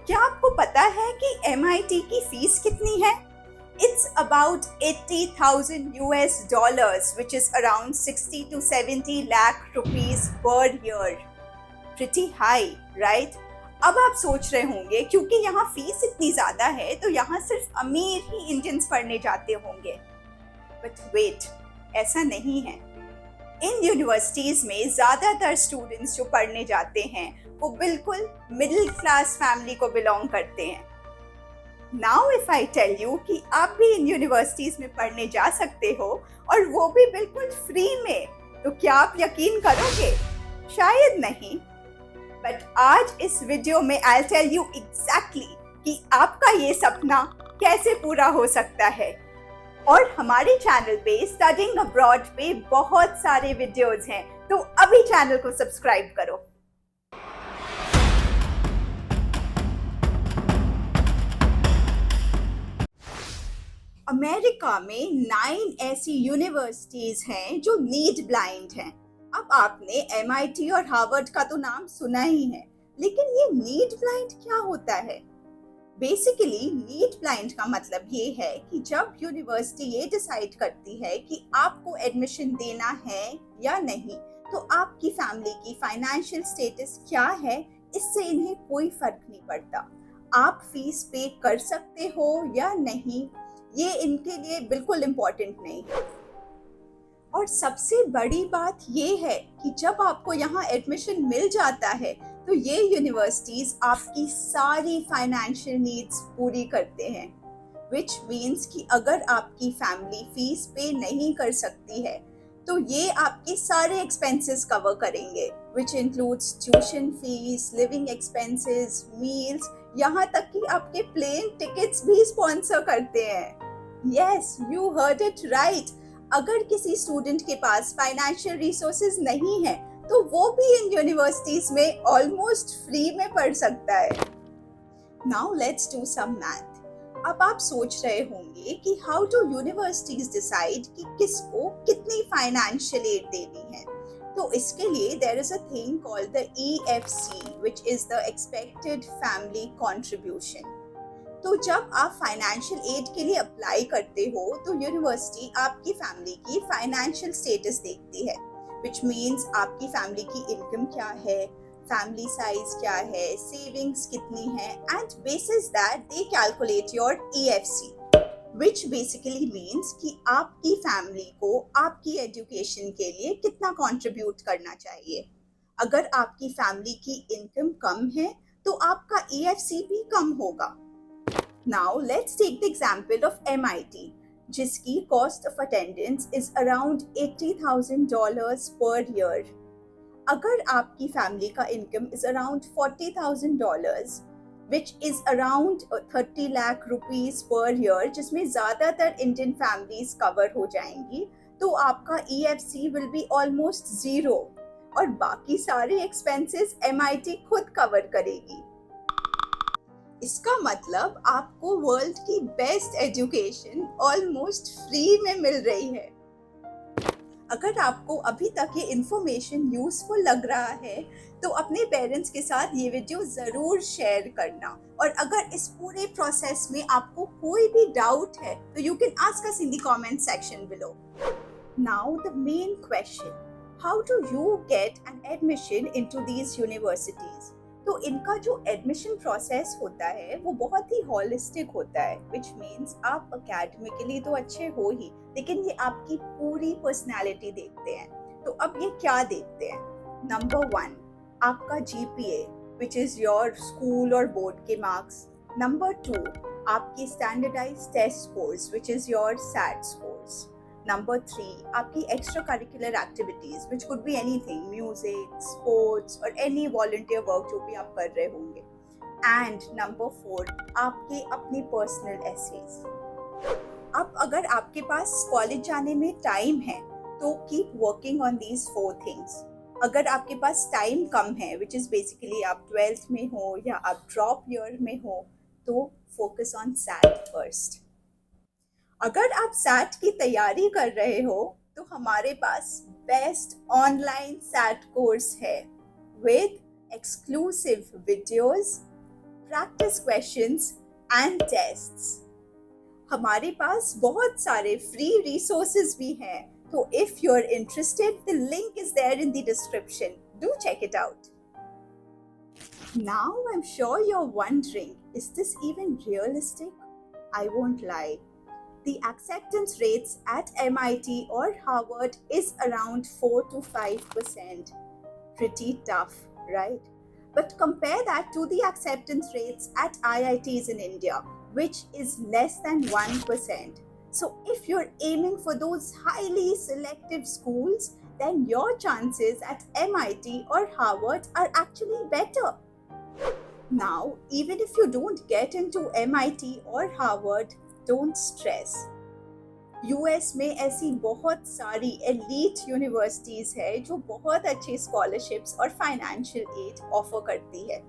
क्या आपको पता है कि MIT की फीस कितनी है? It's about 80,000 US dollars, which is around 60 to 70 lakh rupees per year. Pretty high, right? अब आप सोच रहे होंगे क्योंकि यहाँ फीस इतनी ज़्यादा है तो यहाँ सिर्फ अमीर ही इंडियंस पढ़ने जाते होंगे। बट वेट, ऐसा नहीं है। इन यूनिवर्सिटीज़ में ज़्यादातर स्टूडेंट्स जो पढ़ने जाते हैं वो बिल्कुल मिडिल क्लास फैमिली को बिलोंग करते हैं। Now if I tell you कि आप भी इन यूनिवर्सिटीज़ में पढ़ने जा सकते हो और वो भी बिल्कुल फ्री में, तो क्या आप यकीन करोगे? शायद नहीं। बट आज इस वीडियो में आई टेल यू एग्जैक्टली कि आपका ये सपना कैसे पूरा हो सकता है। और हमारे चैनल पे स्टडीइंग अब्रॉड पे बहुत सारे वीडियोस हैं, तो अभी चैनल को सब्सक्राइब करो। अमेरिका में 9 ऐसी यूनिवर्सिटीज हैं जो नीड ब्लाइंड हैं। अब आपने MIT और हार्वर्ड का तो नाम सुना ही है, लेकिन ये नीड ब्लाइंड क्या होता है? बेसिकली नीड ब्लाइंड का मतलब ये है कि जब यूनिवर्सिटी ये डिसाइड करती है कि आपको एडमिशन देना है या नहीं, तो आपकी फैमिली की फाइनेंशियल स्टेटस क्या है इससे इन्हें कोई फर्क नहीं पड़ता। आप फीस पे कर सकते हो या नहीं, ये इनके लिए बिल्कुल इम्पोर्टेंट नहीं है। और सबसे बड़ी बात ये है कि जब आपको यहाँ एडमिशन मिल जाता है तो ये यूनिवर्सिटीज आपकी सारी फाइनेंशियल नीड्स पूरी करते हैं, विच मीन्स कि अगर आपकी फैमिली फीस पे नहीं कर सकती है तो ये आपके सारे एक्सपेंसेस कवर करेंगे, which includes tuition fees, living expenses, meals, यहाँ तक कि आपके प्लेन टिकट्स भी स्पॉन्सर करते हैं। Yes, you heard it right. अगर किसी स्टूडेंट के पास फाइनेंशियल रिसोर्सेज नहीं है तो वो भी इन यूनिवर्सिटीज में ऑलमोस्ट फ्री में पढ़ सकता है। Now let's do some math. अब आप सोच रहे होंगे कि हाउ डू यूनिवर्सिटीज डिसाइड कि किसको कितनी फाइनेंशियल एड देनी है। तो इसके लिए there is a thing called the EFC, which is the expected family contribution. तो जब आप फाइनेंशियल एड के लिए अप्लाई करते हो तो यूनिवर्सिटी आपकी फैमिली की फाइनेंशियल स्टेटस देखती है, which means आपकी फैमिली की इनकम क्या है, फैमिली साइज क्या है, सेविंग्स कितनी है, and bases that they calculate your EFC, which basically means कि आपकी फैमिली को आपकी एजुकेशन के लिए कितना कंट्रीब्यूट करना चाहिए। अगर आपकी फैमिली की इनकम कम है तो आपका EFC भी कम होगा। Now let's take the example of MIT, जिसकी cost of attendance is around $80,000 per year. अगर आपकी फैमिली का income is around $40,000, which is around 30 lakh rupees per year, जिसमें ज़्यादातर इंडियन फैमिलीज कवर हो जाएंगी, तो आपका EFC will be almost zero और बाकी सारे एक्सपेंसेस MIT खुद कवर करेगी। इसका मतलब आपको वर्ल्ड की बेस्ट एजुकेशन ऑलमोस्ट फ्री में मिल रही है। अगर आपको अभी तक ये इन्फॉर्मेशन यूजफुल लग रहा है तो अपने पेरेंट्स के साथ ये वीडियो ज़रूर शेयर करना। और अगर इस पूरे प्रोसेस में आपको कोई भी डाउट है तो you can ask us in the comment section below. Now the main question, how do you get an admission into these universities? तो इनका जो एडमिशन प्रोसेस होता है वो बहुत ही होलिस्टिक होता है, विच मीन्स आप अकेडमिकली तो अच्छे हो ही, लेकिन ये आपकी पूरी पर्सनैलिटी देखते हैं। तो अब ये क्या देखते हैं? नंबर 1, आपका GPA, which is your school और बोर्ड के मार्क्स। नंबर 2, आपकी standardised test scores, which is your SAT scores. Number 3, आपकी extracurricular activities, which could be anything, music, sports और एनी वॉलंटियर वर्क जो भी आप कर रहे होंगे। एंड नंबर 4, आपके अपनी पर्सनल एसेज। अब अगर आपके पास कॉलेज जाने में टाइम है तो keep working on these 4 things. अगर आपके पास टाइम कम है, विच इज़ बेसिकली आप 12th में हो या आप ड्रॉप ईयर में हो, तो फोकस ऑन SAT फर्स्ट। अगर आप SAT की तैयारी कर रहे हो तो हमारे पास बेस्ट ऑनलाइन SAT कोर्स है with exclusive videos, practice questions and tests. हमारे पास बहुत सारे free resources भी हैं, तो if you're interested, the link is there in the description. Do check it out. Now I'm sure you're wondering, is this even realistic? I won't lie. The acceptance rates at MIT or Harvard is around 4 to 5%. Pretty tough, right? But compare that to the acceptance rates at IITs in India, which is less than 1%. So if you're aiming for those highly selective schools, then your chances at MIT or Harvard are actually better. Now, even if you don't get into MIT or Harvard, don't stress. US में ऐसी बहुत सारी elite universities है जो बहुत अच्छी scholarships और financial aid offer करती है,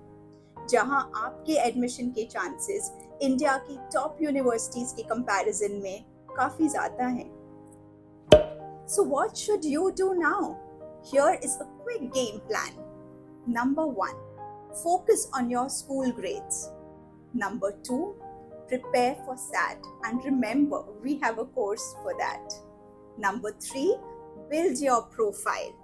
जहां आपके एडमिशन के चांसेस इंडिया की टॉप यूनिवर्सिटीज़ के कंपैरिजन में काफ़ी ज़्यादा हैं. So what should you do now? Here is a quick game plan. Number 1. Focus on your school grades. Number 2. Prepare for SAT, and remember, we have a course for that. Number 3. Build your profile.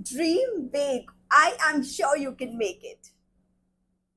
Dream big. I am sure you can make it.